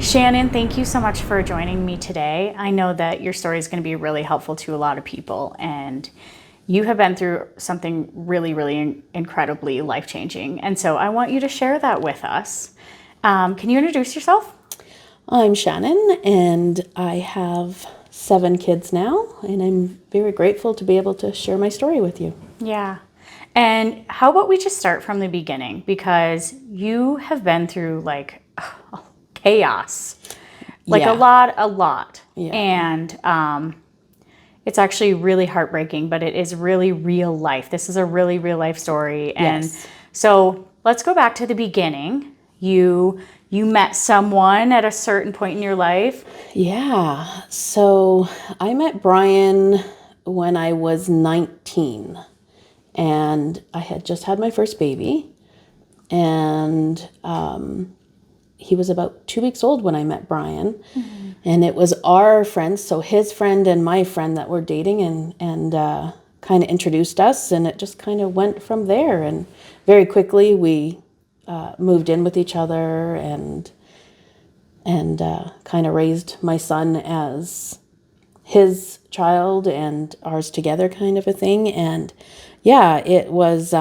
Shannon, thank you so much for joining me today. I know that your story is going to be really helpful to a lot of people, and you have been through something really, really incredibly life-changing. And so I want you to share that with us. Can you introduce yourself? I'm Shannon, and I have 7 kids now, and I'm very grateful to be able to share my story with you. Yeah. And how about we just start from the beginning, because you have been through like chaos, like Yeah. a lot. Yeah. And it's actually really heartbreaking, but it is really real life. This is a really real life story. And Yes. so let's go back to the beginning. You met someone at a certain point in your life. Yeah. So I met Brian when I was 19, and I had just had my first baby, and he was about 2 weeks old when I met Brian. Mm-hmm. And it was our friends, so his friend and my friend, that were dating, and kind of introduced us, and it just kind of went from there. And very quickly we moved in with each other, and kind of raised my son as his child and ours together, kind of a thing. And yeah, it was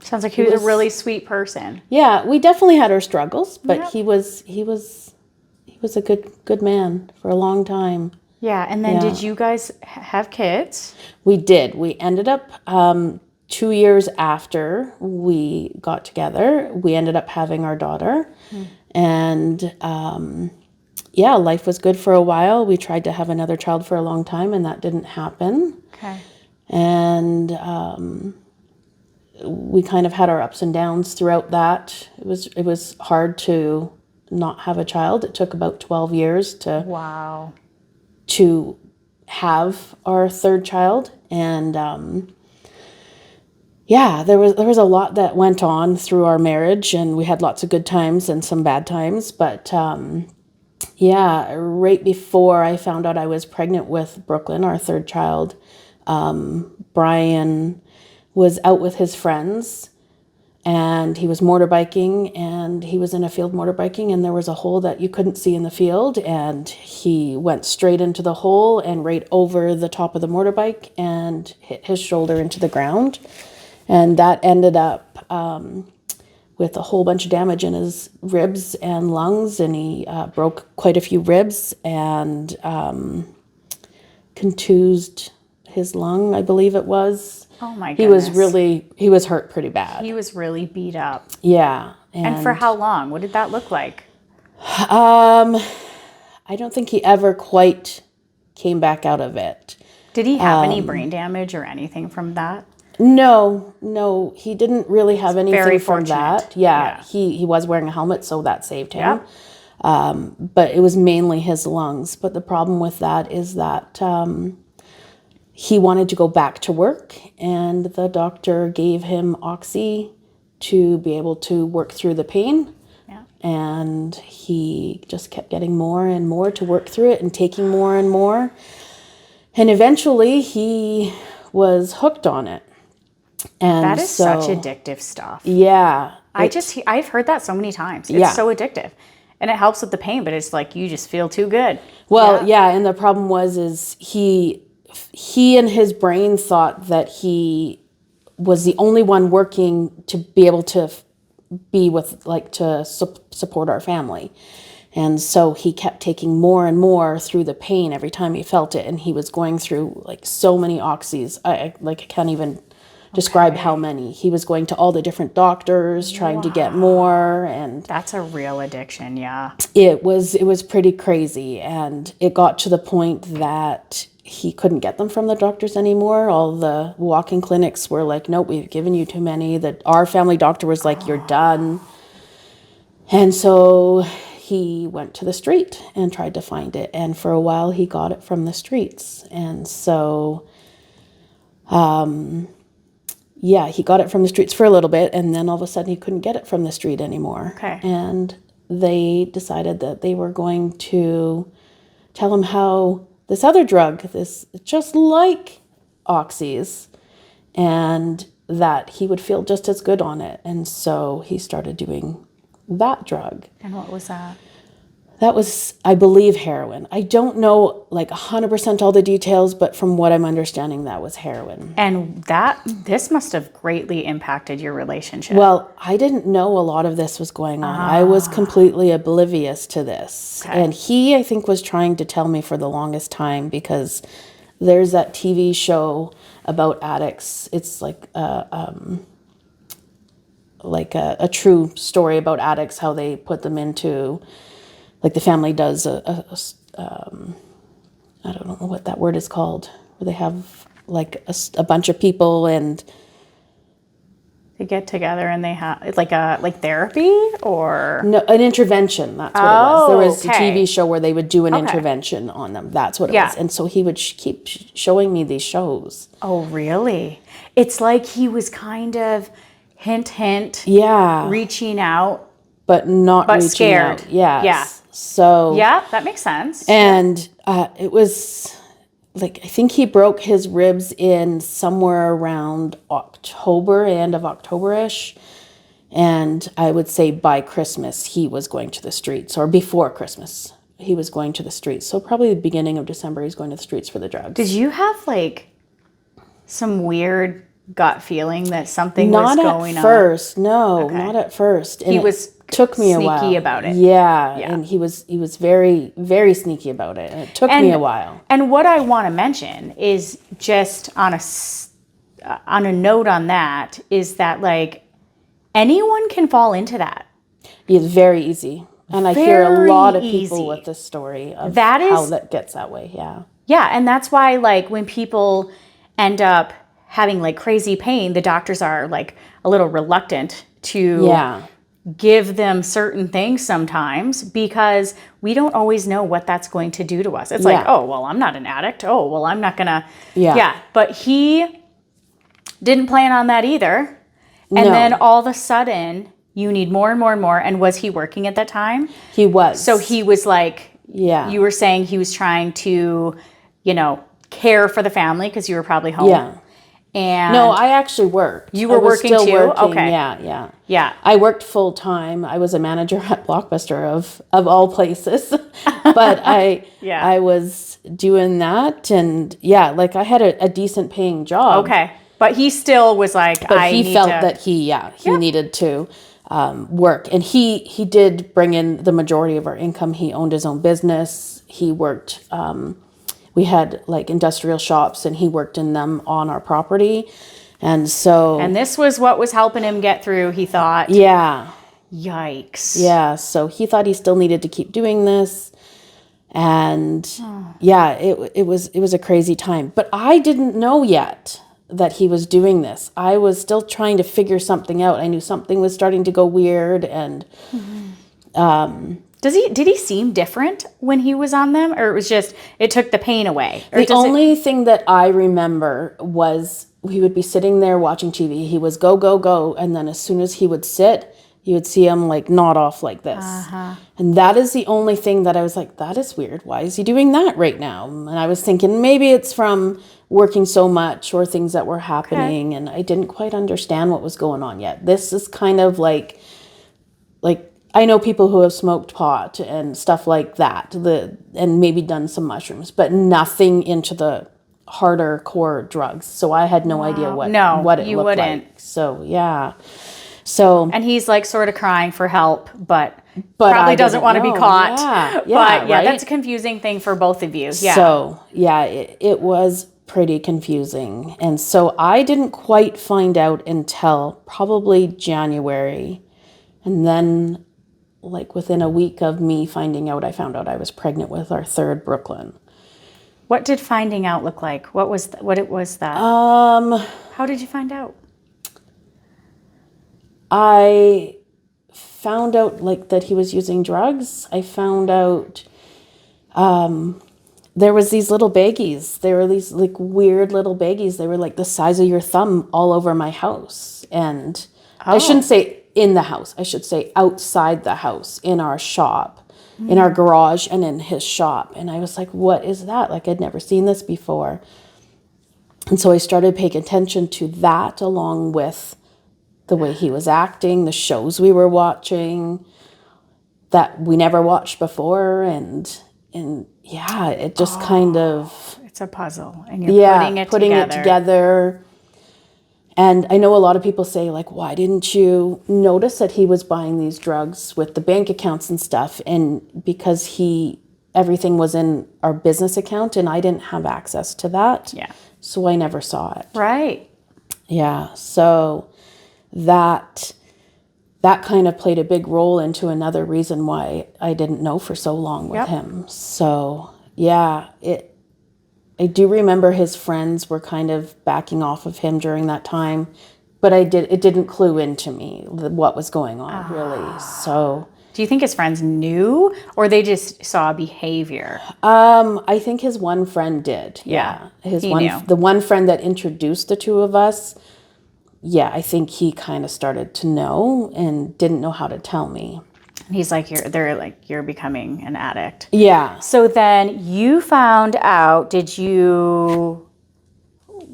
Sounds like he was a really sweet person. yeah, we definitely had our struggles, but Yep. he was a good man for a long time. Yeah, and then Yeah. did you guys have kids? We did. We ended up 2 years after we got together, we ended up having our daughter. And yeah, life was good for a while. We tried to have another child for a long time, and that didn't happen. Okay. And we kind of had our ups and downs throughout that. It was hard to not have a child. It took about 12 years Wow. to have our third child. And yeah, there was a lot that went on through our marriage, and we had lots of good times and some bad times. But yeah, right before I found out I was pregnant with Brooklyn, our third child, Brian was out with his friends, and he was motorbiking, and he was in a field motorbiking, and there was a hole that you couldn't see in the field, and he went straight into the hole and right over the top of the motorbike and hit his shoulder into the ground. And that ended up with a whole bunch of damage in his ribs and lungs, and he broke quite a few ribs and contused his lung, I believe it was. Oh my He goodness. he was hurt pretty bad. He was really beat up. Yeah. And for how long? What did that look like? I don't think he ever quite came back out of it. Did he have any brain damage or anything from that? No, he didn't really have anything very from that. fortunate. Yeah, Yeah. he was wearing a helmet, so that saved him. Yeah. But it was mainly his lungs. But the problem with that is that he wanted to go back to work, and the doctor gave him oxy to be able to work through the pain. Yeah. And he just kept getting more and more to work through it, and taking more and more. And eventually he was hooked on it. And That is such addictive stuff. Yeah. I've heard that so many times. It's so addictive. And it helps with the pain, but it's like you just feel too good. Well, yeah, and the problem is he in his brain thought that he was the only one working to be able to be with, like, to support our family. And so he kept taking more and more through the pain every time he felt it, and he was going through like so many oxys. I can't even describe how many. He was going to all the different doctors trying to get more, and That's a real addiction, yeah. it was pretty crazy. And it got to the point that he couldn't get them from the doctors anymore. All the walk-in clinics were like, nope, we've given you too many. That our family doctor was like, you're done. And so he went to the street and tried to find it. And for a while he got it from the streets. And so yeah, he got it from the streets for a little bit, and then all of a sudden he couldn't get it from the street anymore. Okay. And they decided that they were going to tell him how this other drug, this just like oxys, and that he would feel just as good on it. And so he started doing that drug. And what was that? That was, I believe, heroin. I don't know like 100% all the details, but from what I'm understanding, that was heroin. And this must have greatly impacted your relationship. Well, I didn't know a lot of this was going on. I was completely oblivious to this. Okay. And he, I think, was trying to tell me for the longest time, because there's that TV show about addicts. It's like a true story about addicts, how they put them into, like the family does I don't know what that word is called, where they have like a bunch of people and they get together and they have, it's like therapy or? no, an intervention. That's what it was. There was okay. a TV show where they would do an intervention on them. That's what it was. And so he would keep showing me these shows. Oh, really? It's like he was kind of hint, Yeah. reaching out, But reaching scared. out. Yes. Yeah. So. Yeah, that makes sense. And it was like, I think he broke his ribs in somewhere around October, end of October-ish. And I would say by Christmas, he was going to the streets, or before Christmas, he was going to the streets. So probably the beginning of December, he's going to the streets for the drugs. Did you have like some weird gut feeling that something was going on? Not at first, no, not at first. And he was took me a while. sneaky about it. Yeah, and he was very, very sneaky about it, and it took me a while. And what I want to mention is just on a note on that is that like anyone can fall into that. It's very easy. And I hear a lot of people with this story of how that gets that way. Yeah. Yeah. And that's why, like, when people end up having like crazy pain, the doctors are like a little reluctant to give them certain things sometimes, because we don't always know what that's going to do to us. It's like, oh, well, I'm not an addict. Oh, well, I'm not going to. Yeah. But he didn't plan on that either. And then all of a sudden, you need more and more and more. And was he working at that time? He was. So he was like, you were saying he was trying to, care for the family because you were probably home. Yeah. And no, I actually worked. You were working still too? Working. Okay. Yeah. I worked full time. I was a manager at Blockbuster of all places. But I was doing that, and like I had a decent paying job. Okay. But he still was like, but he felt that he needed to work. And he did bring in the majority of our income. He owned his own business. He worked, we had like industrial shops, and he worked in them on our property. And this was what was helping him get through, he thought. Yeah. Yikes. Yeah. So he thought he still needed to keep doing this. And it was a crazy time. But I didn't know yet that he was doing this. I was still trying to figure something out. I knew something was starting to go weird, and did he seem different when he was on them, or it was just it took the pain away? The only thing that I remember was he would be sitting there watching TV. He was go, go, go, and then as soon as he would sit, you would see him like nod off like this. And that is the only thing that I was like, that is weird. Why is he doing that right now? And I was thinking maybe it's from working so much or things that were happening, and I didn't quite understand what was going on yet. This is kind of like I know people who have smoked pot and stuff like that, and maybe done some mushrooms, but nothing into the harder core drugs. So I had no idea what it looked like. So and he's like sort of crying for help, but probably doesn't want to be caught. But that's a confusing thing for both of you. Yeah. So it was pretty confusing. And so I didn't quite find out until probably January. And then like within a week of me finding out, I found out I was pregnant with our third Brooklyn. What did finding out look like? What was that? How did you find out? I found out like that he was using drugs. I found out there was these little baggies. There were these like weird little baggies. They were like the size of your thumb all over my house. And I shouldn't say in the house. I should say outside the house, in our shop, in our garage, and in his shop. And I was like, what is that? Like, I'd never seen this before. And so I started paying attention to that, along with the way he was acting, the shows we were watching. that we never watched before. And yeah, it just kind of, It's a puzzle, and you're putting it together. And I know a lot of people say, like, why didn't you notice that he was buying these drugs with the bank accounts and stuff? And because everything was in our business account and I didn't have access to that. Yeah. So I never saw it. Right. Yeah. So that kind of played a big role into another reason why I didn't know for so long with him. So yeah, I do remember his friends were kind of backing off of him during that time, but it didn't clue into me what was going on really. So do you think his friends knew, or they just saw behavior? I think his one friend did. Yeah. The one friend that introduced the two of us. Yeah, I think he kind of started to know and didn't know how to tell me. He's like, you're becoming an addict. Yeah. So then you found out,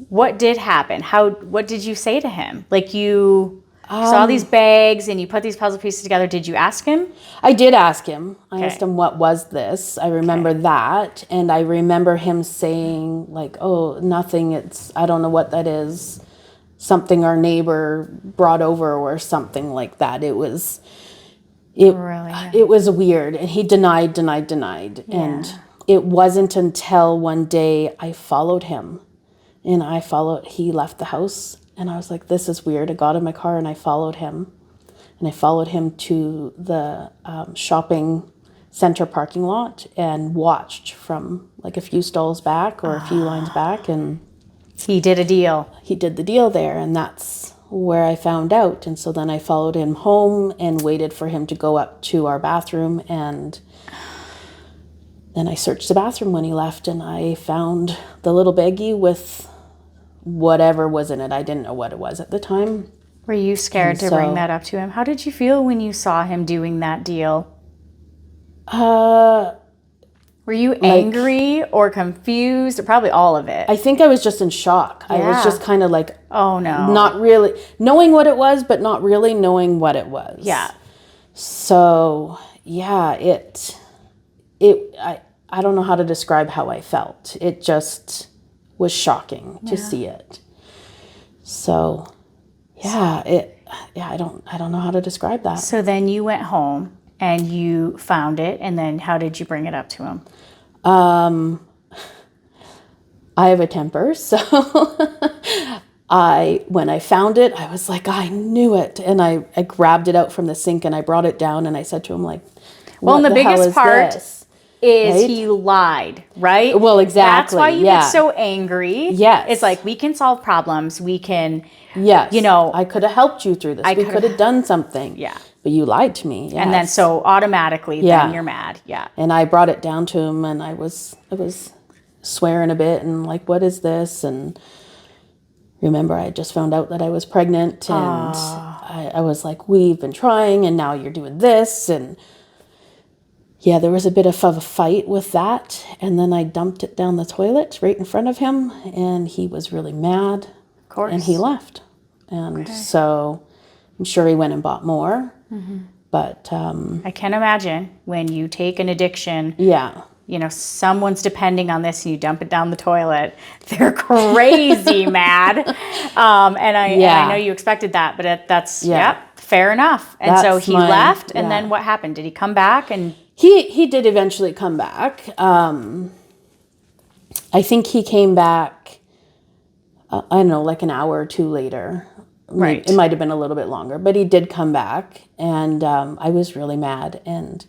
what did happen? What did you say to him? Like you saw these bags and you put these puzzle pieces together. Did you ask him? I did ask him. I asked him, what was this? I remember that. And I remember him saying like, oh, nothing. I don't know what that is. Something our neighbor brought over or something like that. It was weird. And he denied. Yeah. And it wasn't until one day I followed him and he left the house and I was like, this is weird. I got in my car and I followed him to the shopping center parking lot and watched from like a few stalls back or a few lines back. And he did a deal. He did the deal there. And that's where I found out. And so then I followed him home and waited for him to go up to our bathroom. And then I searched the bathroom when he left and I found the little baggie with whatever was in it. I didn't know what it was at the time. Were you scared to bring that up to him? How did you feel when you saw him doing that deal? Were you angry or confused? Or probably all of it. I think I was just in shock. Yeah. I was just kind of like, oh no. Not really knowing what it was, but not really knowing what it was. Yeah. So yeah, I don't know how to describe how I felt. It just was shocking to see it. So yeah, I don't know how to describe that. So then you went home and you found it, and then how did you bring it up to him? I have a temper, so when I found it, I was like, I knew it, and I grabbed it out from the sink and I brought it down and I said to him like, well, and the biggest part is he lied, right? Well, exactly. That's why you get so angry. Yes. It's like, we can solve problems. We can, yes. I could have helped you through this. We could have done something. Yeah. But you lied to me. Yes. And then so automatically then you're mad. Yeah. And I brought it down to him and I was swearing a bit and like, what is this? And remember, I just found out that I was pregnant and I was like, we've been trying and now you're doing this. And yeah, there was a bit of a fight with that. And then I dumped it down the toilet right in front of him and he was really mad. Of course. And he left. And so I'm sure he went and bought more. Mm-hmm. But I can imagine when you take an addiction. Yeah. Someone's depending on this and you dump it down the toilet. They're crazy mad. And I know you expected that, but that's fair enough. And so he left. And then what happened? Did he come back? And he did eventually come back. I think he came back, I don't know, like an hour or two later. Right. It might have been a little bit longer, but he did come back. And I was really mad. And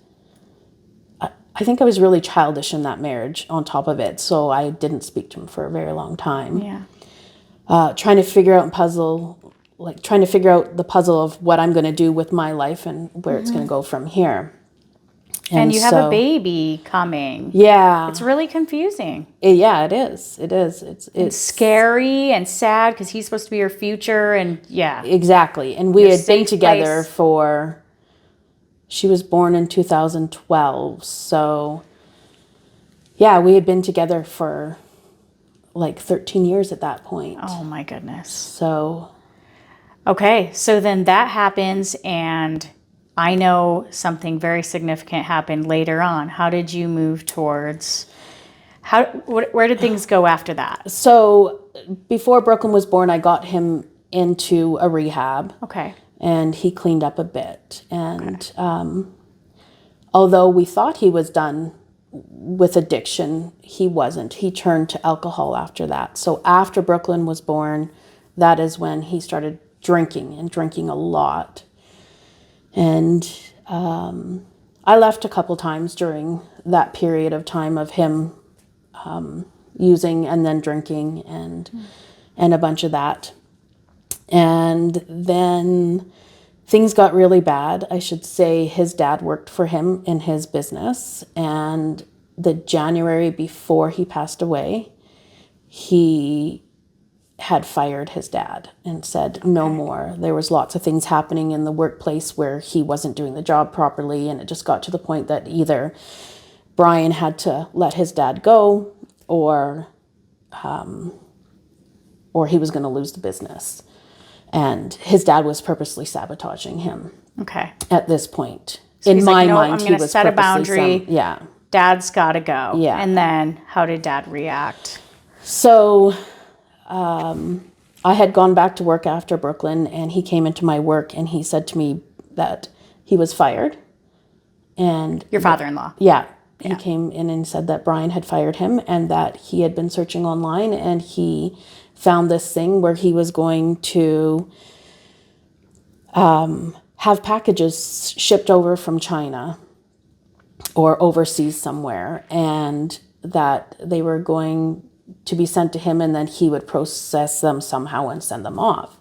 I think I was really childish in that marriage on top of it. So I didn't speak to him for a very long time. Yeah. Trying to figure out the puzzle of what I'm going to do with my life and where it's going to go from here. And you have a baby coming. Yeah. It's really confusing. Yeah, it is. It is. It's scary and sad because he's supposed to be your future. And yeah. Exactly. And we had been together she was born in 2012. So yeah, we had been together for like 13 years at that point. Oh my goodness. So. Okay. So then that happens and I know something very significant happened later on. How did you move towards, where did things go after that? So before Brooklyn was born, I got him into a rehab. Okay. And he cleaned up a bit. And although we thought he was done with addiction, he wasn't. He turned to alcohol after that. So after Brooklyn was born, that is when he started drinking, and drinking a lot. And I left a couple times during that period of time of him using and then drinking and a bunch of that. And then things got really bad. I should say his dad worked for him in his business. And the January before he passed away, he had fired his dad and said no more. There was lots of things happening in the workplace where he wasn't doing the job properly. And it just got to the point that either Brian had to let his dad go or he was going to lose the business. And his dad was purposely sabotaging him. Okay. At this point, So in he's my like, no, mind, I'm he going to was set a purposely boundary. yeah. Dad's got to go. Yeah. And then how did Dad react? So, I had gone back to work after Brooklyn, and he came into my work and he said to me that he was fired. And Your father-in-law. Yeah. He came in and said that Brian had fired him and that he had been searching online and he found this thing where he was going to have packages shipped over from China or overseas somewhere, and that they were going to be sent to him and then he would process them somehow and send them off.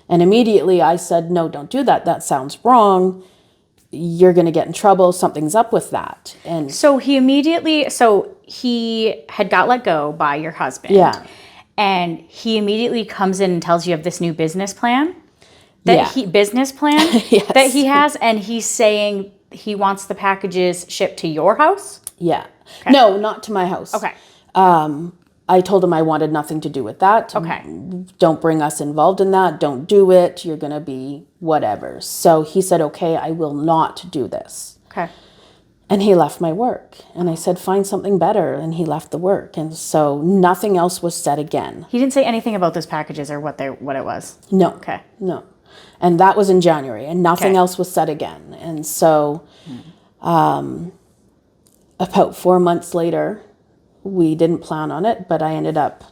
And immediately I said, no, don't do that. That sounds wrong. You're going to get in trouble. Something's up with that. And So he had got let go by your husband. Yeah. And he immediately comes in and tells you of this new business plan Yes. that he has. And he's saying he wants the packages shipped to your house. Yeah. Okay. No, not to my house. Okay. I told him I wanted nothing to do with that. Okay. Don't bring us involved in that. Don't do it. You're going to be whatever. So he said, okay, I will not do this. Okay. And he left my work. And I said, find something better. And he left the work. And so nothing else was said again. He didn't say anything about those packages or what it was? No. Okay. No. And that was in January. And nothing else was said again. And so about 4 months later, we didn't plan on it, but I ended up,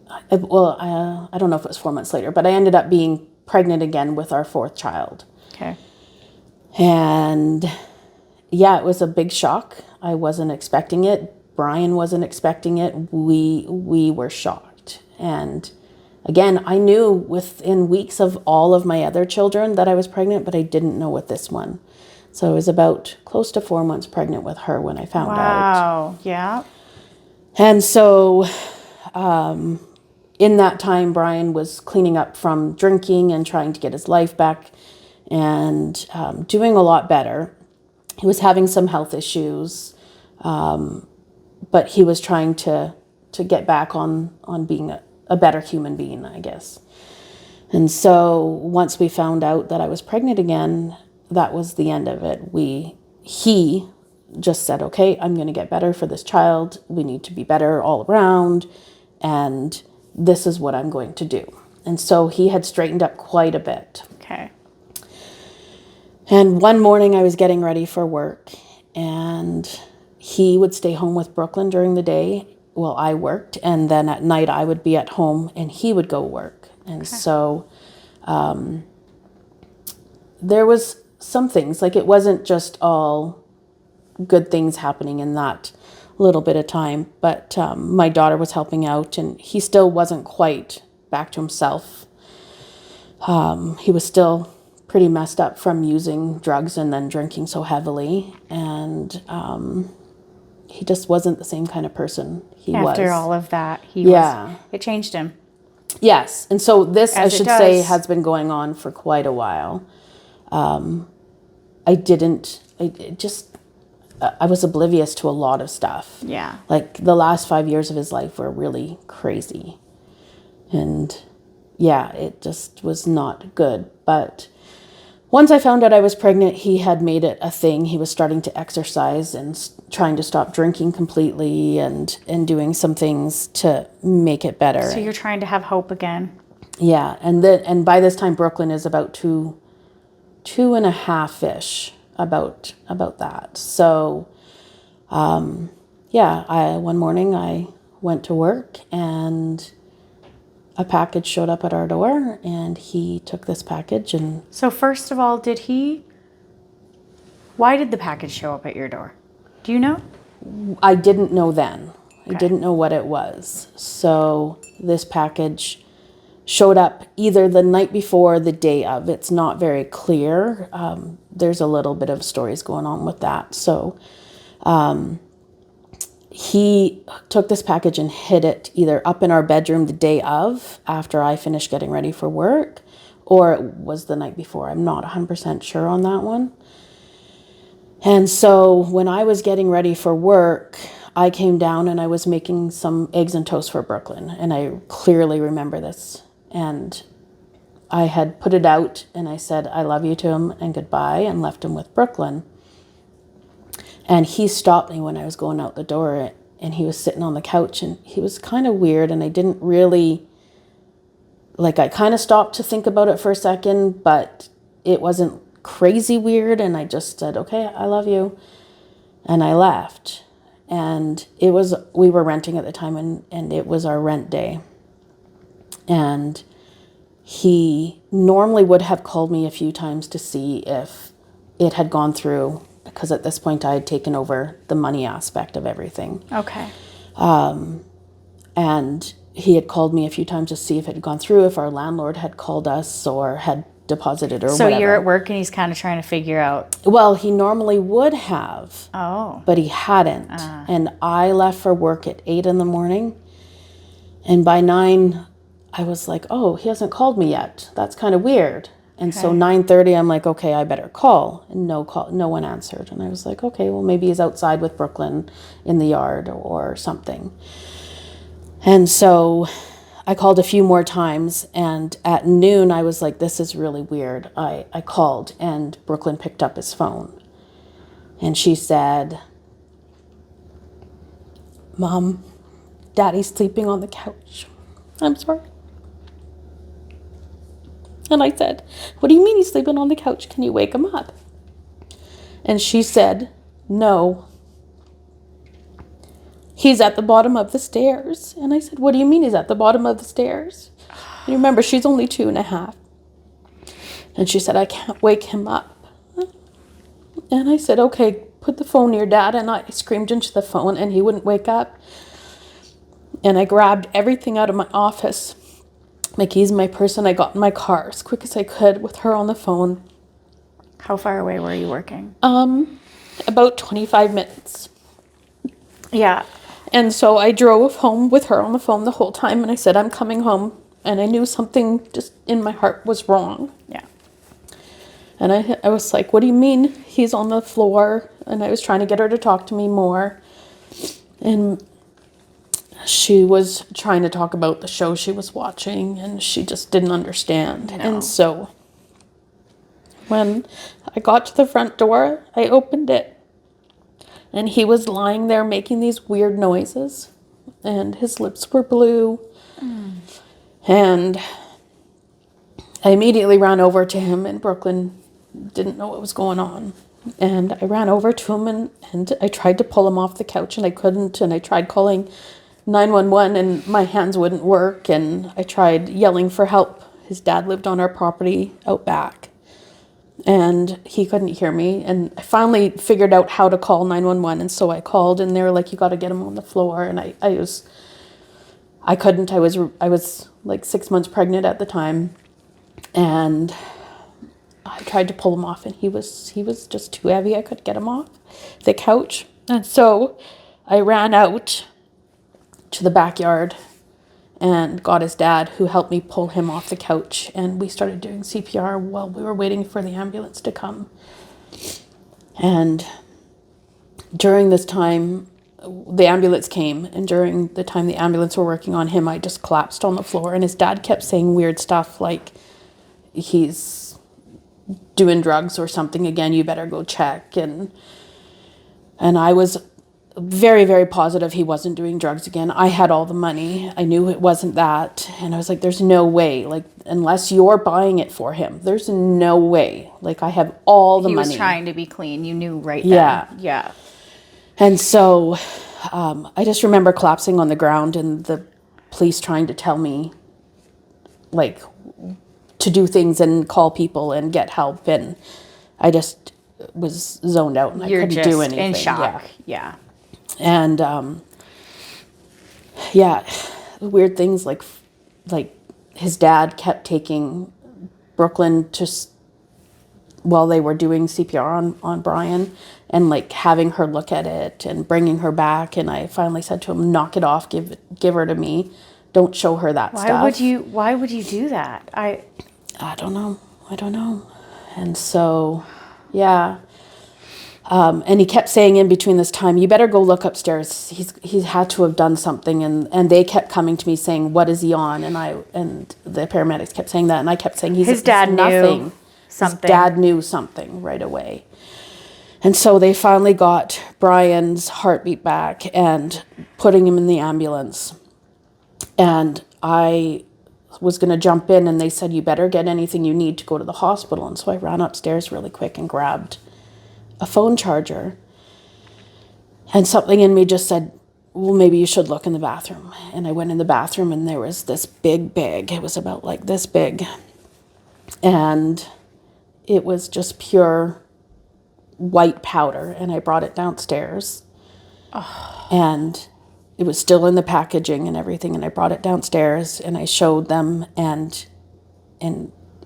I don't know if it was 4 months later, but I ended up being pregnant again with our fourth child. Okay. And yeah, it was a big shock. I wasn't expecting it. Brian wasn't expecting it. We were shocked. And again, I knew within weeks of all of my other children that I was pregnant, but I didn't know with this one. So I was about close to 4 months pregnant with her when I found out. Wow. Yeah. And so in that time, Brian was cleaning up from drinking and trying to get his life back and doing a lot better. He was having some health issues, but he was trying to get back on being a better human being, I guess. And so once we found out that I was pregnant again, that was the end of it. He just said, okay, I'm going to get better for this child. We need to be better all around. And this is what I'm going to do. And so he had straightened up quite a bit. Okay. And one morning I was getting ready for work and he would stay home with Brooklyn during the day while I worked. And then at night I would be at home and he would go work. And so there was some things, like it wasn't just all good things happening in that little bit of time, but my daughter was helping out and he still wasn't quite back to himself. He was still pretty messed up from using drugs and then drinking so heavily, and he just wasn't the same kind of person he was. After all of that, it changed him. Yes, and so this, As I should say, has been going on for quite a while. I was oblivious to a lot of stuff. Yeah. Like the last 5 years of his life were really crazy. And yeah, it just was not good. But once I found out I was pregnant, he had made it a thing. He was starting to exercise and trying to stop drinking completely and doing some things to make it better. So you're trying to have hope again. Yeah, and by this time Brooklyn is about two and a half-ish, about that. So one morning I went to work and a package showed up at our door, and he took this package. And So first of all, why did the package show up at your door? Do you know? I didn't know then. Okay. I didn't know what it was. So this package showed up either the night before or the day of. It's not very clear. There's a little bit of stories going on with that. So he took this package and hid it either up in our bedroom the day of, after I finished getting ready for work, or it was the night before. I'm not 100% sure on that one. And so when I was getting ready for work, I came down and I was making some eggs and toast for Brooklyn. And I clearly remember this. And I had put it out and I said, I love you to him and goodbye, and left him with Brooklyn. And he stopped me when I was going out the door, and he was sitting on the couch, and he was kind of weird, and I didn't really, I kind of stopped to think about it for a second, but it wasn't crazy weird, and I just said, okay, I love you, and I left. And we were renting at the time, and it was our rent day. And he normally would have called me a few times to see if it had gone through, because at this point I had taken over the money aspect of everything. Okay. And he had called me a few times to see if it had gone through, if our landlord had called us or had deposited or So whatever. you're at work and he's kind of trying to figure out. Well, he normally would have, but he hadn't. And I left for work at 8 a.m. And by 9, I was like, oh, he hasn't called me yet. That's kind of weird. And so 9:30, I'm like, okay, I better call. And no one answered. And I was like, okay, well, maybe he's outside with Brooklyn in the yard or something. And so I called a few more times. And at noon, I was like, this is really weird. I called, and Brooklyn picked up his phone. And she said, Mom, Daddy's sleeping on the couch. I'm sorry. And I said, what do you mean he's sleeping on the couch? Can you wake him up? And she said, no. He's at the bottom of the stairs. And I said, what do you mean he's at the bottom of the stairs? And remember, she's only 2.5. And she said, I can't wake him up. And I said, okay, put the phone near Dad. And I screamed into the phone, and he wouldn't wake up. And I grabbed everything out of my office, my keys, my purse, and I got in my car as quick as I could with her on the phone. How far away were you working? About 25 minutes. Yeah. And so I drove home with her on the phone the whole time, and I said, I'm coming home. And I knew something just in my heart was wrong. Yeah. And I was like, what do you mean he's on the floor? And I was trying to get her to talk to me more. And she was trying to talk about the show she was watching, and she just didn't understand. No. And so when I got to the front door, I opened it, and he was lying there making these weird noises, and his lips were blue. And I immediately ran over to him, and Brooklyn didn't know what was going on. And I ran over to him, and I tried to pull him off the couch, and I couldn't. And I tried calling 911, and my hands wouldn't work. And I tried yelling for help. His dad lived on our property out back, and he couldn't hear me. And I finally figured out how to call 911. And so I called, and they were like, you got to get him on the floor. And I couldn't. I was like 6 months pregnant at the time. And I tried to pull him off, and he was just too heavy. I couldn't get him off the couch. And so I ran out to the backyard and got his dad, who helped me pull him off the couch. And we started doing CPR while we were waiting for the ambulance to come. And during this time, the ambulance came. And during the time the ambulance were working on him, I just collapsed on the floor. And his dad kept saying weird stuff like, he's doing drugs or something again, you better go check. And I was very, very positive he wasn't doing drugs again. I had all the money. I knew it wasn't that. And I was like, there's no way. Like, unless you're buying it for him, there's no way. Like, I have all the money. He was trying to be clean. You knew right then. Yeah. And so I just remember collapsing on the ground and the police trying to tell me, like, to do things and call people and get help. And I just was zoned out and I couldn't do anything. In shock. Yeah. And weird things like his dad kept taking Brooklyn while they were doing CPR on Brian, and like having her look at it and bringing her back. And I finally said to him, knock it off, give her to me. Don't show her that stuff. Why would you do that? I don't know. And so, yeah. And he kept saying in between this time, you better go look upstairs. He had to have done something. And they kept coming to me saying, what is he on? And the paramedics kept saying that. And I kept saying, his dad knew something. His dad knew something right away. And so they finally got Brian's heartbeat back and putting him in the ambulance. And I was going to jump in, and they said, you better get anything you need to go to the hospital. And so I ran upstairs really quick and grabbed a phone charger. And something in me just said, well, maybe you should look in the bathroom. And I went in the bathroom, and there was this big bag. It was about like this big. And it was just pure white powder. And I brought it downstairs. Oh. And it was still in the packaging and everything. And I brought it downstairs and I showed them, and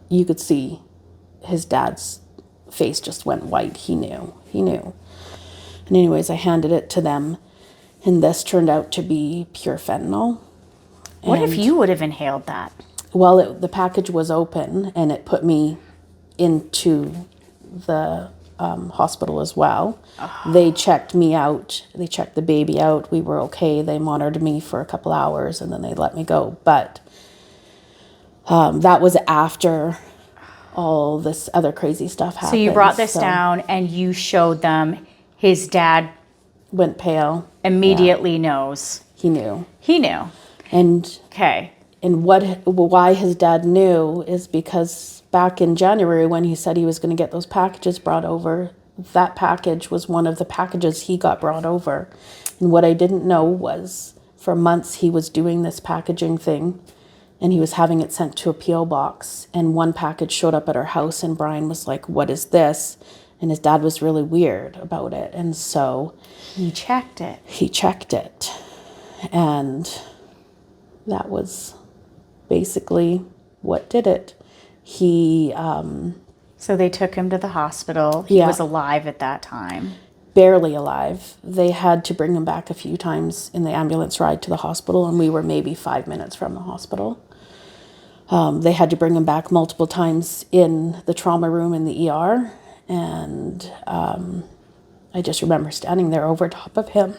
you could see his dad's face just went white. He knew. And anyways, I handed it to them, and this turned out to be pure fentanyl. What if you would have inhaled that? Well, the package was open, and it put me into the hospital as well. Oh. They checked me out. They checked the baby out. We were okay. They monitored me for a couple hours, and then they let me go. But that was after all this other crazy stuff happened. So you brought this down, and you showed them. His dad went pale. Immediately knows. He knew. And okay. And why his dad knew is because back in January, when he said he was going to get those packages brought over, that package was one of the packages he got brought over. And what I didn't know was, for months he was doing this packaging thing, and he was having it sent to a P.O. box. And one package showed up at our house, and Brian was like, what is this? And his dad was really weird about it. And so he checked it. And that was basically what did it. So they took him to the hospital. He was alive at that time. Barely alive. They had to bring him back a few times in the ambulance ride to the hospital, and we were maybe 5 minutes from the hospital. They had to bring him back multiple times in the trauma room in the ER, and I just remember standing there over top of him.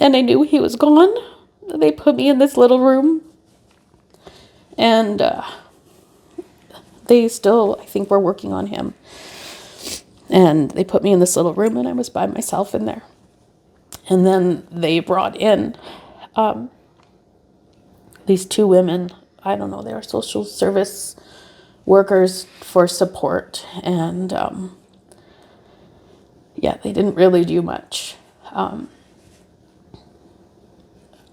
And I knew he was gone. They put me in this little room, and they still, I think, were working on him. And they put me in this little room, and I was by myself in there. And then they brought in these two women. I don't know, they were social service workers for support. And they didn't really do much.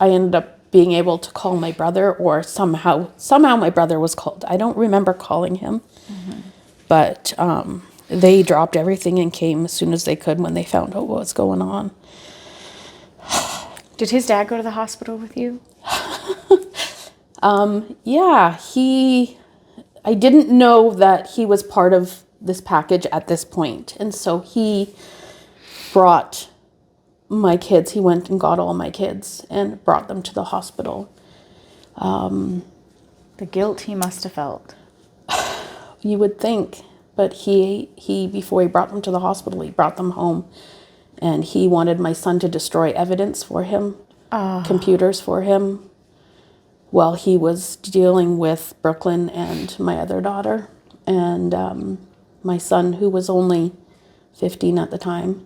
I ended up being able to call my brother, or somehow my brother was called. I don't remember calling him. Mm-hmm. But they dropped everything and came as soon as they could when they found out what was going on. Did his dad go to the hospital with you? I didn't know that he was part of this package at this point. And so he brought my kids. He went and got all my kids and brought them to the hospital. The guilt he must have felt. You would think. But he before he brought them to the hospital, he brought them home. And he wanted my son to destroy evidence for him, computers for him. while he was dealing with Brooklyn and my other daughter, and my son, who was only 15 at the time.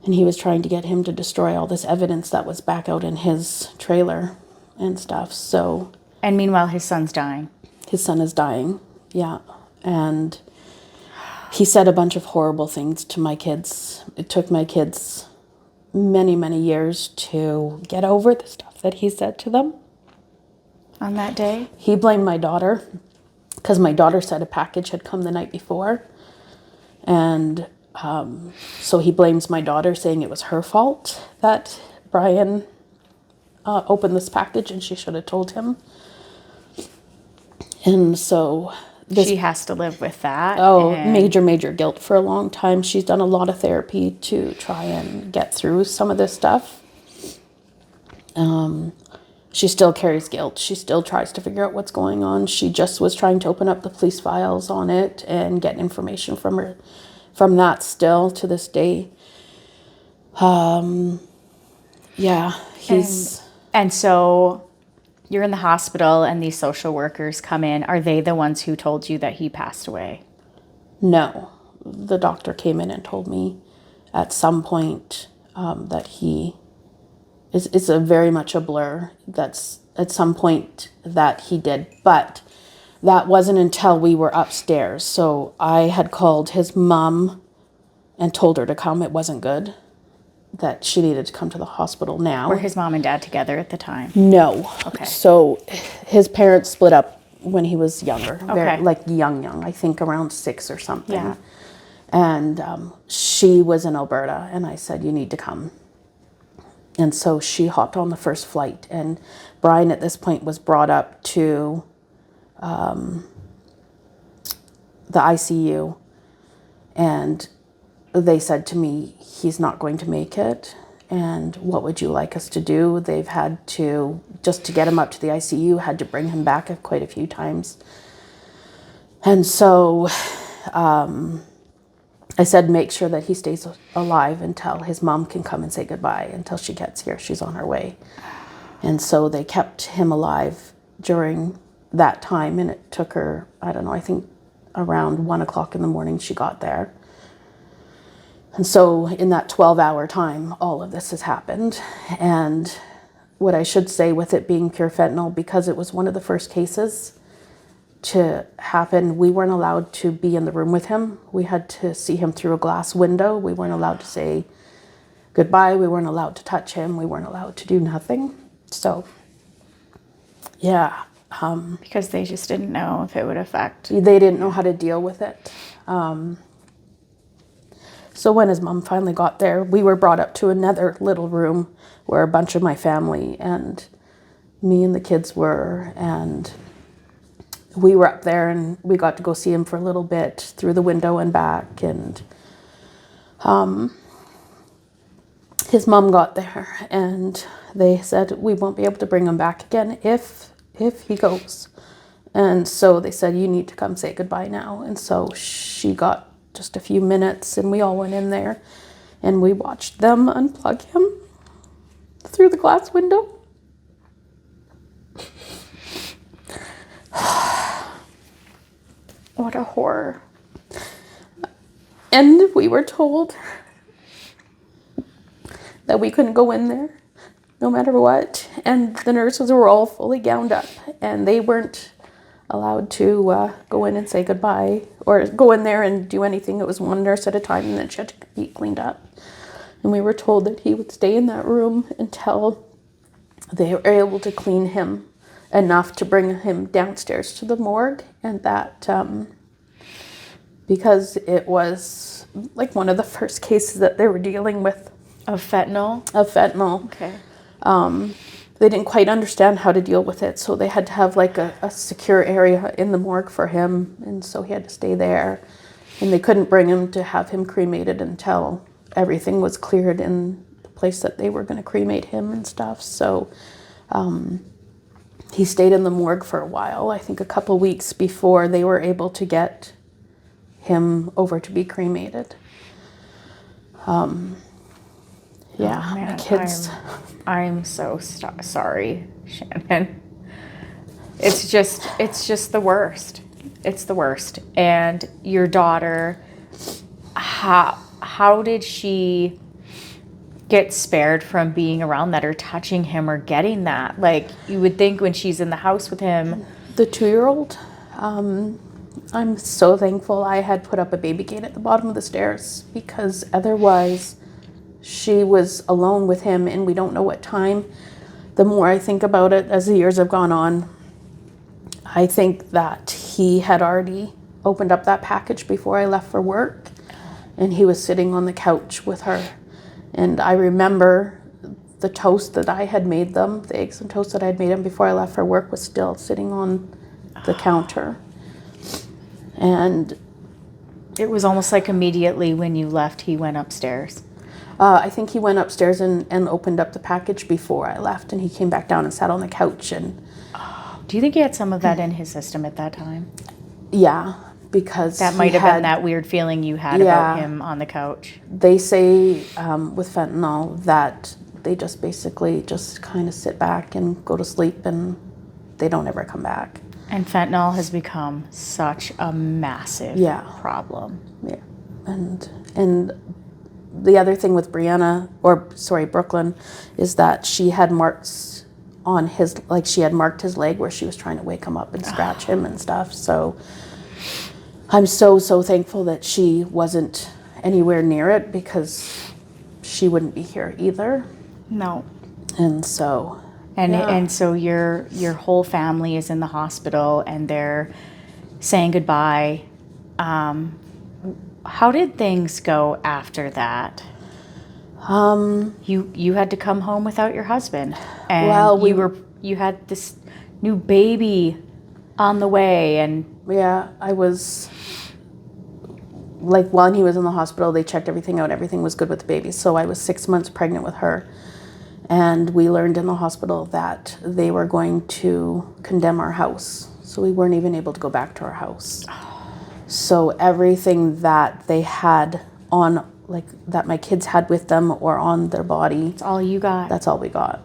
And he was trying to get him to destroy all this evidence that was back out in his trailer and stuff. So And meanwhile, his son's dying. his son is dying. Yeah. And he said a bunch of horrible things to my kids. It took my kids many, many years to get over the stuff that he said to them. On that day? He blamed my daughter because my daughter said a package had come the night before. And so he blames my daughter, saying it was her fault that Brian opened this package and she should have told him. And so She has to live with that. major, major guilt for a long time. She's done a lot of therapy to try and get through some of this stuff. She still carries guilt. She still tries to figure out what's going on. She just was trying to open up the police files on it and get information from that still to this day. And so you're in the hospital and these social workers come in. Are they the ones who told you that he passed away? No. The doctor came in and told me at some point that it's a very much a blur. That's at some point that he did. But that wasn't until we were upstairs. So I had called his mom and told her to come. It wasn't good, that she needed to come to the hospital now. Were his mom and dad together at the time? No. Okay. So his parents split up when he was younger. Okay. Like young. I think around 6 or something. Yeah. And she was in Alberta, and I said, you need to come. And so she hopped on the first flight, and Brian at this point was brought up to the ICU, and they said to me, he's not going to make it, and what would you like us to do? They've had to, just to get him up to the ICU, had to bring him back quite a few times. And so I said, make sure that he stays alive until his mom can come and say goodbye. Until she gets here, she's on her way. And so they kept him alive during that time, and it took her, I don't know, I think around 1 o'clock in the morning she got there. And so in that 12-hour time, all of this has happened. And what I should say, with it being pure fentanyl, because it was one of the first cases to happen, we weren't allowed to be in the room with him. We had to see him through a glass window. We weren't allowed to say goodbye. We weren't allowed to touch him. We weren't allowed to do nothing. So, yeah. Because they just didn't know if it would affect. They didn't know how to deal with it. So when his mom finally got there, we were brought up to another little room where a bunch of my family and me and the kids were, and we were up there, and we got to go see him for a little bit through the window and back. And his mom got there, and they said, we won't be able to bring him back again if he goes. And so they said, you need to come say goodbye now. And so she got just a few minutes, and we all went in there, and we watched them unplug him through the glass window. What a horror. And we were told that we couldn't go in there no matter what. And the nurses were all fully gowned up, and they weren't allowed to go in and say goodbye or go in there and do anything. It was one nurse at a time, and then she had to be cleaned up. And we were told that he would stay in that room until they were able to clean him enough to bring him downstairs to the morgue. And that because it was like one of the first cases that they were dealing with Of fentanyl? of fentanyl. Okay. They didn't quite understand how to deal with it, so they had to have like a secure area in the morgue for him, and so he had to stay there. And they couldn't bring him to have him cremated until everything was cleared in the place that they were going to cremate him and stuff. So he stayed in the morgue for a while, I think a couple weeks before they were able to get him over to be cremated. Yeah, Oh, man, my kids. I'm so sorry, Shannon. It's just the worst. It's the worst. And your daughter, how did she get spared from being around that or touching him or getting that? Like, you would think when she's in the house with him. The 2-year-old, I'm so thankful I had put up a baby gate at the bottom of the stairs, because otherwise she was alone with him, and we don't know what time. The more I think about it as the years have gone on, I think that he had already opened up that package before I left for work, and he was sitting on the couch with her. And I remember the toast that I had made them, the eggs and toast that I had made them before I left for work, was still sitting on the counter. And It was almost like immediately when you left, he went upstairs. I think he went upstairs and opened up the package before I left, and he came back down and sat on the couch. And Do you think he had some of that in his system at that time? yeah, because That might have been that weird feeling you had about him on the couch. They say with fentanyl that they just basically just kind of sit back and go to sleep, and they don't ever come back. And fentanyl has become such a massive problem. Yeah, and the other thing with Brooklyn, is that she had marks on his, like she had marked his leg where she was trying to wake him up and scratch him and stuff. So I'm so thankful that she wasn't anywhere near it, because she wouldn't be here either. No. And so And so your whole family is in the hospital and they're saying goodbye. How did things go after that? You had to come home without your husband, and you had this new baby on the way, and I was like, while he was in the hospital, they checked everything out. Everything was good with the baby. So I was 6 months pregnant with her. And we learned in the hospital that they were going to condemn our house. So we weren't even able to go back to our house. So everything that they had on, like that my kids had with them or on their body. That's all you got. That's all we got.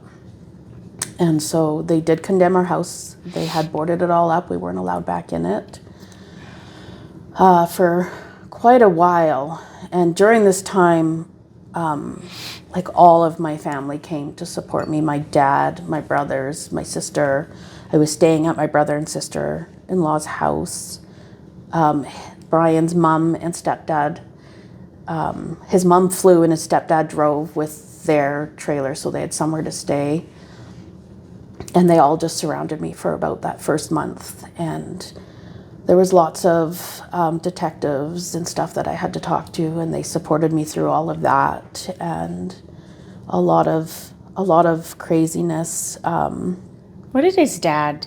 And so they did condemn our house. They had boarded it all up. We weren't allowed back in it for quite a while. And during this time, like all of my family came to support me. My dad, my brothers, my sister. I was staying at my brother and sister-in-law's house. Brian's mom and stepdad. His mom flew and his stepdad drove with their trailer, so they had somewhere to stay. And they all just surrounded me for about that first month. And there was lots of detectives and stuff that I had to talk to, and they supported me through all of that, and a lot of craziness. What did his dad?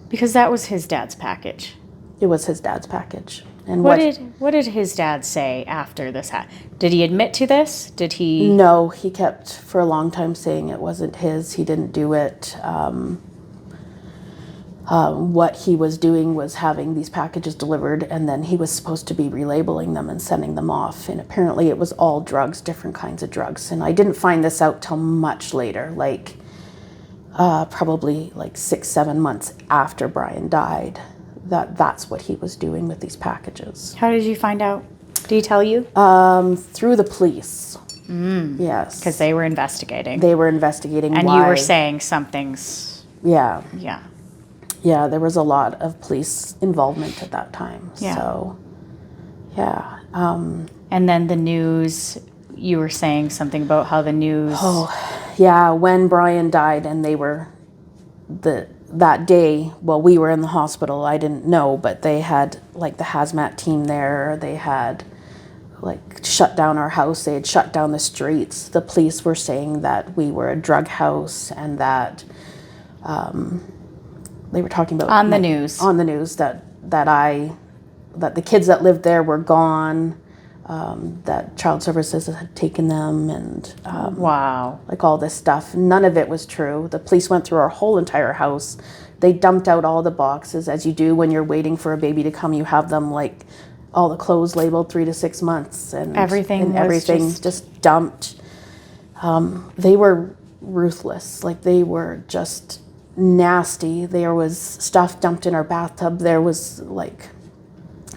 Because that was his dad's package. It was his dad's package. And what did his dad say after this? Did he admit to this? Did he? No, he kept for a long time saying it wasn't his. He didn't do it. What he was doing was having these packages delivered, and then he was supposed to be relabeling them and sending them off. And apparently it was all drugs, different kinds of drugs. And I didn't find this out till much later, like probably like 6-7 months after Brian died, that's what he was doing with these packages. How did you find out? Did he tell you? Through the police. Yes. Because they were investigating. They were investigating and why. You were saying something's... Yeah. Yeah. Yeah, there was a lot of police involvement at that time. Yeah. So, yeah. And then the news, you were saying something about how the news... Oh, yeah, when Brian died and they were... that day, well, we were in the hospital, I didn't know, but they had, like, the hazmat team there. They had, like, shut down our house. They had shut down the streets. The police were saying that we were a drug house, and that... they were talking about on the news that the kids that lived there were gone, that child services had taken them, and wow, like all this stuff. None of it was true. The police went through our whole entire house. They dumped out all the boxes, as you do when you're waiting for a baby to come. You have them, like, all the clothes labeled 3 to 6 months, and everything just dumped. They were ruthless. Like, they were just nasty. There was stuff dumped in our bathtub. There was like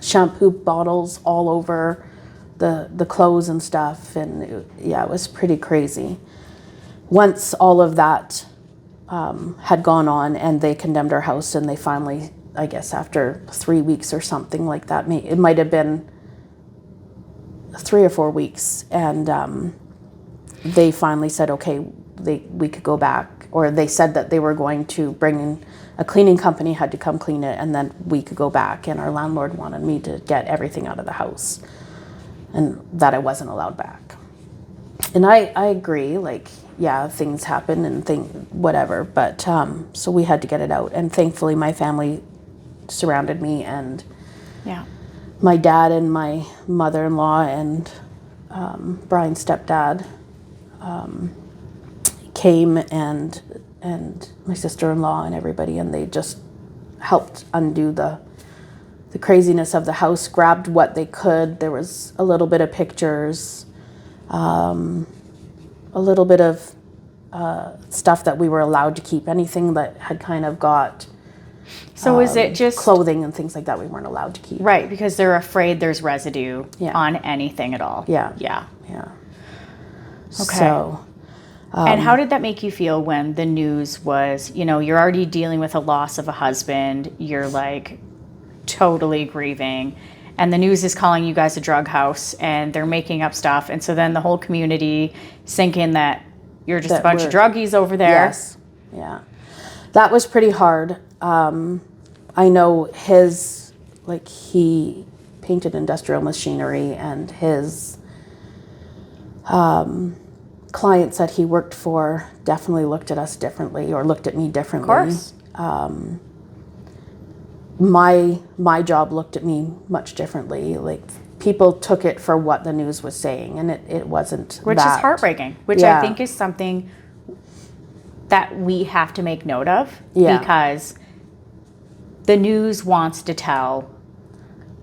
shampoo bottles all over the clothes and stuff. And it was pretty crazy. Once all of that had gone on and they condemned our house, and they finally, I guess after 3 weeks or something like that, it might have been 3 or 4 weeks, and they finally said, okay, we could go back, or they said that they were going to bring in a cleaning company, had to come clean it, and then we could go back. And our landlord wanted me to get everything out of the house, and that I wasn't allowed back. And I agree, like, yeah, things happen and whatever, but so we had to get it out. And thankfully my family surrounded me, and my dad and my mother-in-law and Brian's stepdad came, and my sister-in-law and everybody, and they just helped undo the craziness of the house, grabbed what they could. There was a little bit of pictures, a little bit of stuff that we were allowed to keep. Anything that had kind of got so is it just clothing and things like that we weren't allowed to keep. Right, because they're afraid there's residue on anything at all. Yeah. Okay. So and how did that make you feel when the news was, you're already dealing with a loss of a husband, you're like totally grieving, and the news is calling you guys a drug house, and they're making up stuff, and so then the whole community thinking that you're just a bunch of druggies over there. Yes. Yeah. That was pretty hard. I know he painted industrial machinery, and his clients that he worked for definitely looked at us differently, or looked at me differently. Of course. My job looked at me much differently. Like, people took it for what the news was saying, and it wasn't Which that. is heartbreaking, which I think is something that we have to make note of, because the news wants to tell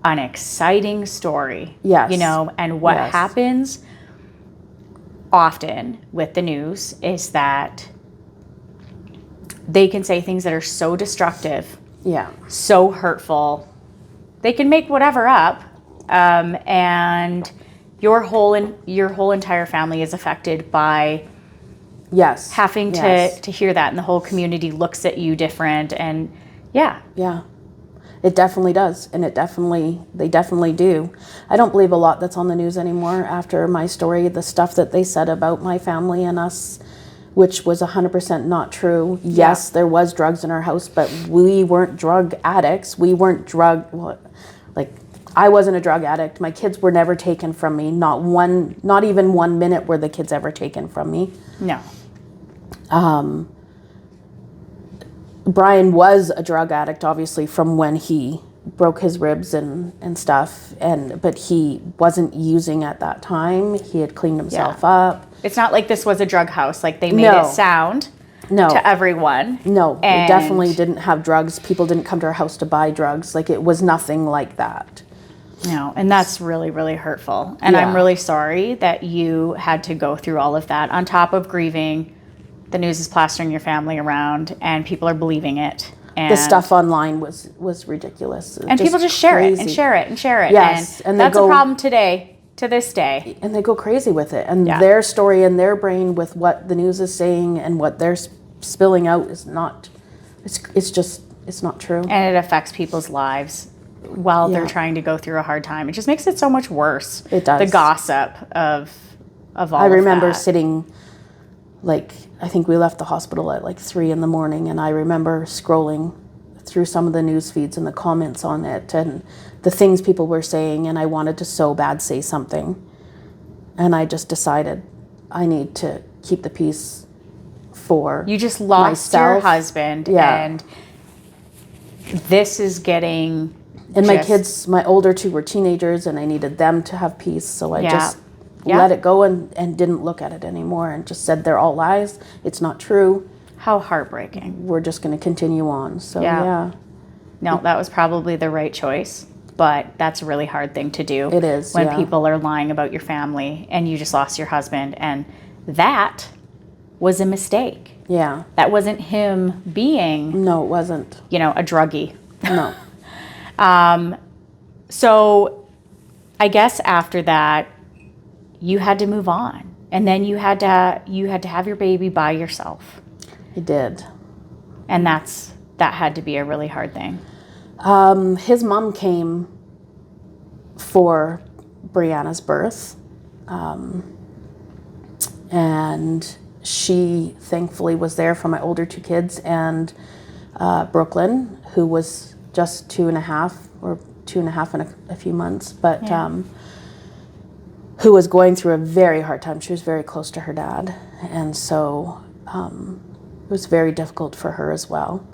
an exciting story. Yes. And what happens often with the news is that they can say things that are so destructive, so hurtful, they can make whatever up, and your whole entire family is affected by having to hear that, and the whole community looks at you different, and it definitely does, and they definitely do. I don't believe a lot that's on the news anymore after my story. The stuff that they said about my family and us, which was 100% not true. Yes, there was drugs in our house, but we weren't drug addicts. We weren't I wasn't a drug addict. My kids were never taken from me. Not even 1 minute were the kids ever taken from me. No. Brian was a drug addict, obviously, from when he broke his ribs and stuff, but he wasn't using at that time. He had cleaned himself up. It's not like this was a drug house, like they made it sound to everyone. No, we definitely didn't have drugs. People didn't come to our house to buy drugs. Like, it was nothing like that. No, and that's really, really hurtful. And I'm really sorry that you had to go through all of that. On top of grieving, the news is plastering your family around, and people are believing it. And the stuff online was ridiculous. And people just share it and share it and share it. Yes, and that's a problem today, to this day. And they go crazy with it. And their story in their brain with what the news is saying and what they're spilling out is not, it's not true. And it affects people's lives while they're trying to go through a hard time. It just makes it so much worse. It does. The gossip of all of that. I remember sitting, I think we left the hospital at 3 a.m, and I remember scrolling through some of the news feeds and the comments on it and the things people were saying, and I wanted to so bad say something. And I just decided I need to keep the peace for You just lost your husband, and this is getting... And my kids, my older two were teenagers, and I needed them to have peace, so I just let it go and didn't look at it anymore, and just said they're all lies. It's not true. How heartbreaking. We're just going to continue on. So No, that was probably the right choice, but that's a really hard thing to do. It is, when people are lying about your family, and you just lost your husband, and that was a mistake. Yeah. That wasn't him being, No, it wasn't. a druggie. No. So I guess after that, you had to move on. And then you had to have your baby by yourself. He did. And that had to be a really hard thing. His mom came for Brianna's birth. And she thankfully was there for my older two kids and Brooklyn, who was just 2.5 in a few months, but who was going through a very hard time. She was very close to her dad. And so it was very difficult for her as well.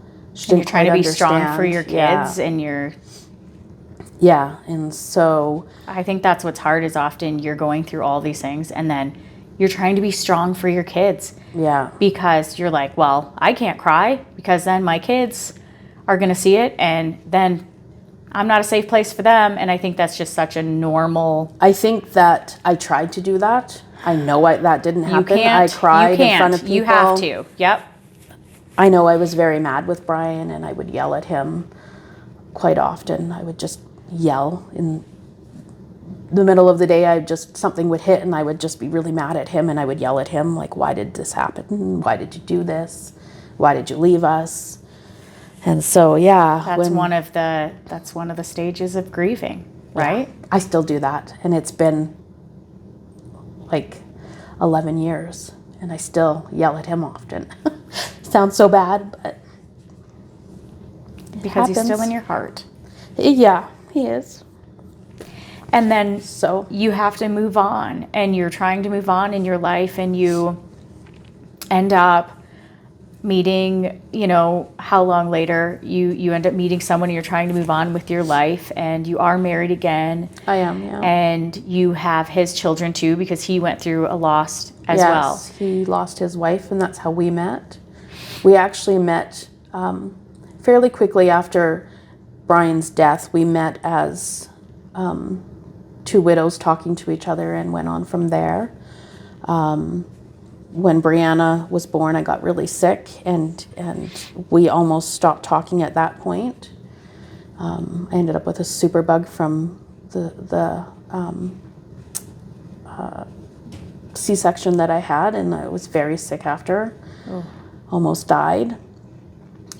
And you're trying to be strong for your kids and you're... Yeah, and so... I think that's what's hard is often you're going through all these things and then you're trying to be strong for your kids. Yeah. Because you're like, well, I can't cry because then my kids are going to see it and then I'm not a safe place for them. And I think that's just such a normal... I think that I tried to do that. I know that didn't happen. I You cried in front of people. You have to. Yep. I know I was very mad with Brian and I would yell at him quite often. I would just yell in the middle of the day. Something would hit and I would just be really mad at him and I would yell at him like, why did this happen? Why did you do this? Why did you leave us? And so, yeah. That's one of the stages of grieving, right? Yeah, I still do that. And it's been like 11 years and I still yell at him often. Sounds so bad, but because he's still in your heart. Yeah, he is. And then so you have to move on and you're trying to move on in your life and you end up meeting, how long later you end up meeting someone and you're trying to move on with your life and you are married again. I am, yeah. And you have his children too because he went through a loss as well. Yes, he lost his wife and that's how we met. We actually met fairly quickly after Brian's death. We met as two widows talking to each other and went on from there. When Brianna was born, I got really sick and we almost stopped talking at that point. I ended up with a superbug from the C-section that I had and I was very sick after. Oh. Almost died.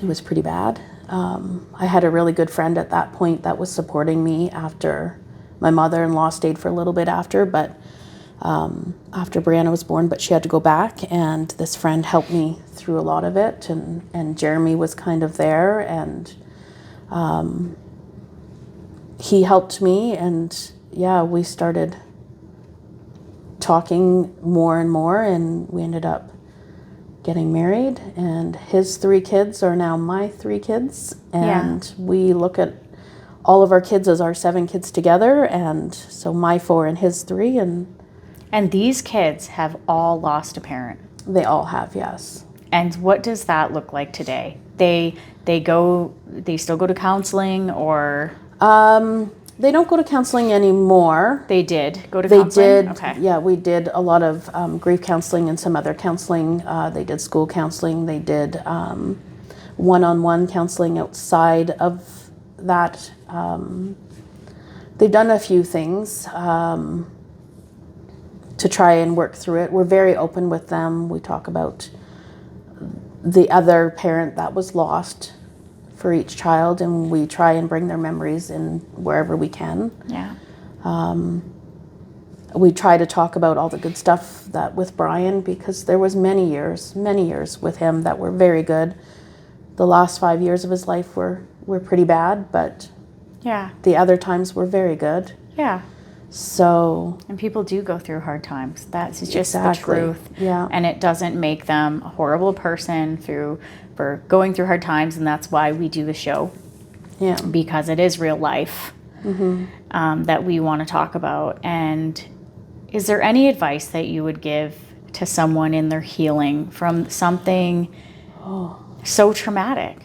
It was pretty bad. I had a really good friend at that point that was supporting me after my mother-in-law stayed for a little bit after, but after Brianna was born, but she had to go back and this friend helped me through a lot of it and Jeremy was kind of there and he helped me and yeah, we started talking more and more and we ended up getting married and his 3 kids are now my 3 kids and we look at all of our kids as our 7 kids together and so my 4 and his 3 and these kids have all lost a parent. They all have, yes. And what does that look like today? They still go to counseling or they don't go to counseling anymore. They did go to counseling? They did. Okay. Yeah, we did a lot of grief counseling and some other counseling. They did school counseling. They did one-on-one counseling outside of that. They've done a few things to try and work through it. We're very open with them. We talk about the other parent that was lost for each child, and we try and bring their memories in wherever we can. Yeah. We try to talk about all the good stuff that with Brian, because there was many years with him that were very good. The last 5 years of his life were pretty bad, but yeah, the other times were very good. Yeah. So. And people do go through hard times. That's just exactly. the truth. Yeah. And it doesn't make them a horrible person for going through hard times, and that's why we do the show. Yeah. Because it is real life that we want to talk about. And is there any advice that you would give to someone in their healing from something so traumatic?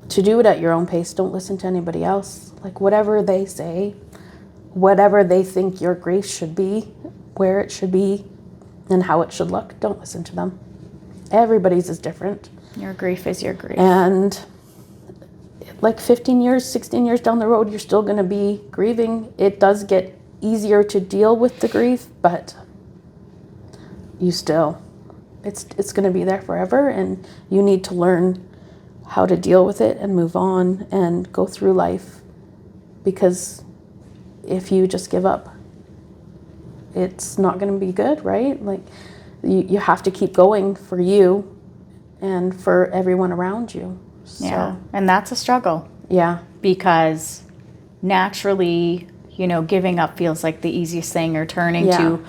To do it at your own pace. Don't listen to anybody else. Like whatever they say, whatever they think your grief should be, where it should be, and how it should look, don't listen to them. Everybody's is different. Your grief is your grief. And like 15 years, 16 years down the road, you're still going to be grieving. It does get easier to deal with the grief, but you still, it's going to be there forever, and you need to learn how to deal with it and move on and go through life, because if you just give up, it's not going to be good, right? Like you have to keep going for you and for everyone around you. So, Yeah, and that's a struggle. Yeah. Because naturally, giving up feels like the easiest thing, or turning to,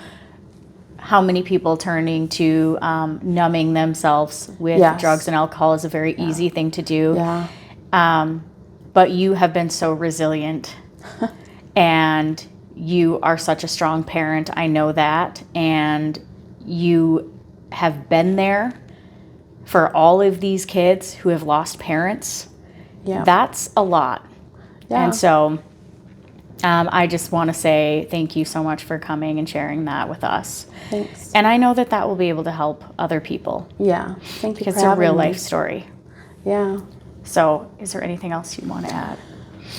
how many people turning to numbing themselves with drugs and alcohol is a very easy thing to do. Yeah. But you have been so resilient and you are such a strong parent. I know that. And you have been there for all of these kids who have lost parents. Yeah. That's a lot. Yeah. And so I just want to say thank you so much for coming and sharing that with us. Thanks. And I know that will be able to help other people. Yeah. Thank you. Because for it's a having real me. life story. Yeah. So is there anything else you want to add?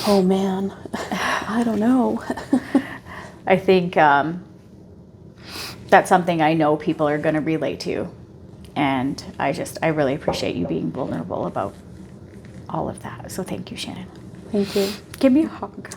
Oh man, I don't know. I think that's something I know people are going to relate to. And I really appreciate you being vulnerable about all of that. So thank you, Shannon. Thank you. Give me a hug.